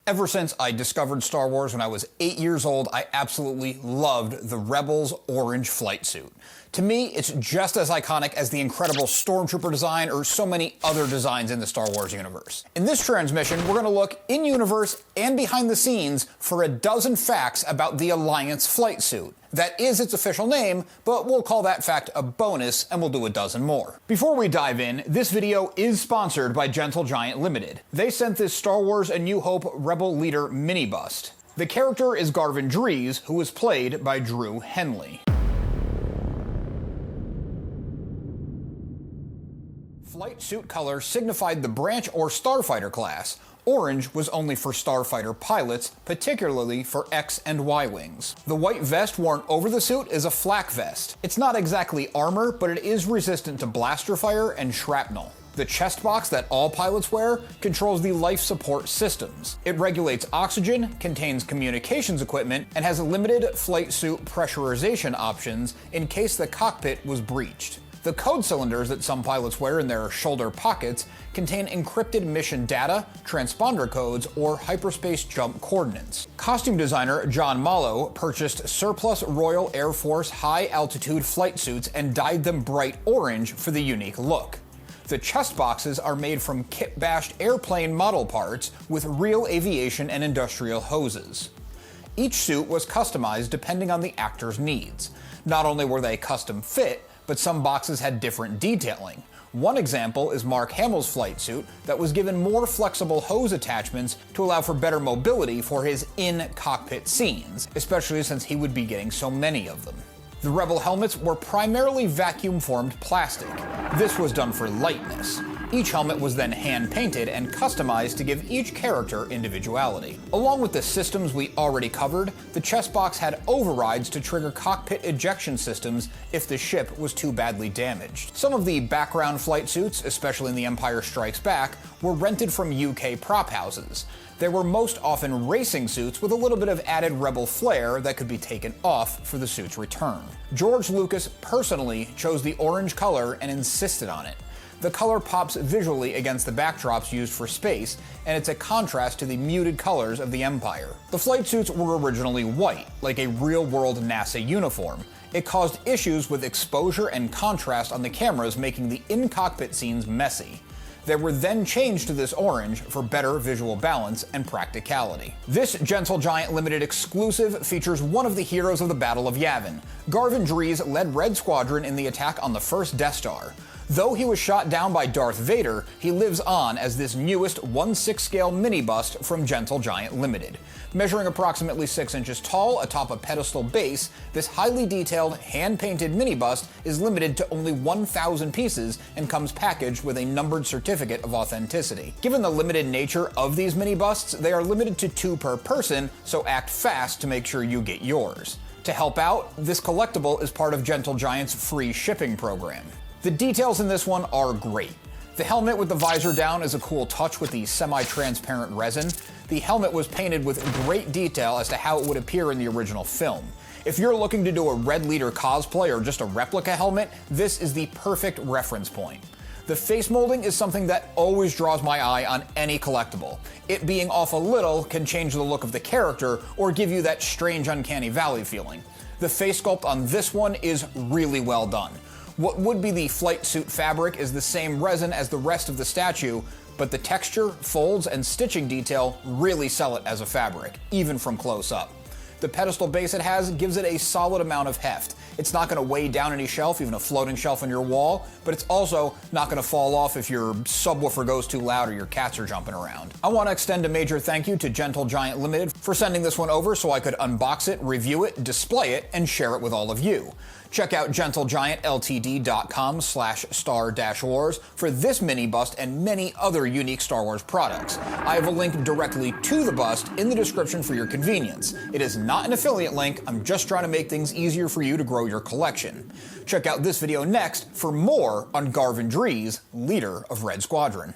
Ever since I discovered Star Wars when I was 8 years old, I absolutely loved the Rebels orange flight suit. To me, it's just as iconic as the incredible Stormtrooper design or so many other designs in the Star Wars universe. In this transmission, we're going to look in-universe and behind the scenes for a dozen facts about the Alliance flight suit. That is its official name, but we'll call that fact a bonus and we'll do a dozen more. Before we dive in, this video is sponsored by Gentle Giant Ltd. They sent this Star Wars A New Hope Rebel Leader mini bust. The character is Garven Dreis, who was played by Drew Henley. Flight suit color signified the branch or starfighter class. Orange was only for starfighter pilots, particularly for X and Y wings. The white vest worn over the suit is a flak vest. It's not exactly armor, but it is resistant to blaster fire and shrapnel. The chest box that all pilots wear controls the life support systems. It regulates oxygen, contains communications equipment, and has limited flight suit pressurization options in case the cockpit was breached. The code cylinders that some pilots wear in their shoulder pockets contain encrypted mission data, transponder codes, or hyperspace jump coordinates. Costume designer John Mallow purchased surplus Royal Air Force high-altitude flight suits and dyed them bright orange for the unique look. The chest boxes are made from kit-bashed airplane model parts with real aviation and industrial hoses. Each suit was customized depending on the actor's needs. Not only were they custom fit, but some boxes had different detailing. One example is Mark Hamill's flight suit that was given more flexible hose attachments to allow for better mobility for his in-cockpit scenes, especially since he would be getting so many of them. The Rebel helmets were primarily vacuum-formed plastic. This was done for lightness. Each helmet was then hand-painted and customized to give each character individuality. Along with the systems we already covered, the chest box had overrides to trigger cockpit ejection systems if the ship was too badly damaged. Some of the background flight suits, especially in The Empire Strikes Back, were rented from UK prop houses. They were most often racing suits with a little bit of added Rebel flair that could be taken off for the suit's return. George Lucas personally chose the orange color and insisted on it. The color pops visually against the backdrops used for space, and it's a contrast to the muted colors of the Empire. The flight suits were originally white, like a real-world NASA uniform. It caused issues with exposure and contrast on the cameras, making the in-cockpit scenes messy. They were then changed to this orange for better visual balance and practicality. This Gentle Giant Limited exclusive features one of the heroes of the Battle of Yavin. Garven Dreis led Red Squadron in the attack on the first Death Star. Though he was shot down by Darth Vader, he lives on as this newest 1/6 scale mini bust from Gentle Giant Limited. Measuring approximately 6 inches tall atop a pedestal base, this highly detailed, hand-painted mini bust is limited to only 1,000 pieces and comes packaged with a numbered certificate of authenticity. Given the limited nature of these mini busts, they are limited to 2 per person, so act fast to make sure you get yours. To help out, this collectible is part of Gentle Giant's free shipping program. The details in this one are great. The helmet with the visor down is a cool touch with the semi-transparent resin. The helmet was painted with great detail as to how it would appear in the original film. If you're looking to do a Red Leader cosplay or just a replica helmet, this is the perfect reference point. The face molding is something that always draws my eye on any collectible. It being off a little can change the look of the character or give you that strange uncanny valley feeling. The face sculpt on this one is really well done. What would be the flight suit fabric is the same resin as the rest of the statue, but the texture, folds, and stitching detail really sell it as a fabric, even from close up. The pedestal base it has gives it a solid amount of heft. It's not going to weigh down any shelf, even a floating shelf on your wall, but it's also not going to fall off if your subwoofer goes too loud or your cats are jumping around. I want to extend a major thank you to Gentle Giant Limited for sending this one over so I could unbox it, review it, display it, and share it with all of you. Check out gentlegiantltd.com/star-wars for this mini bust and many other unique Star Wars products. I have a link directly to the bust in the description for your convenience. It is not an affiliate link, I'm just trying to make things easier for you to grow your collection. Check out this video next for more on Garven Dreis, leader of Red Squadron.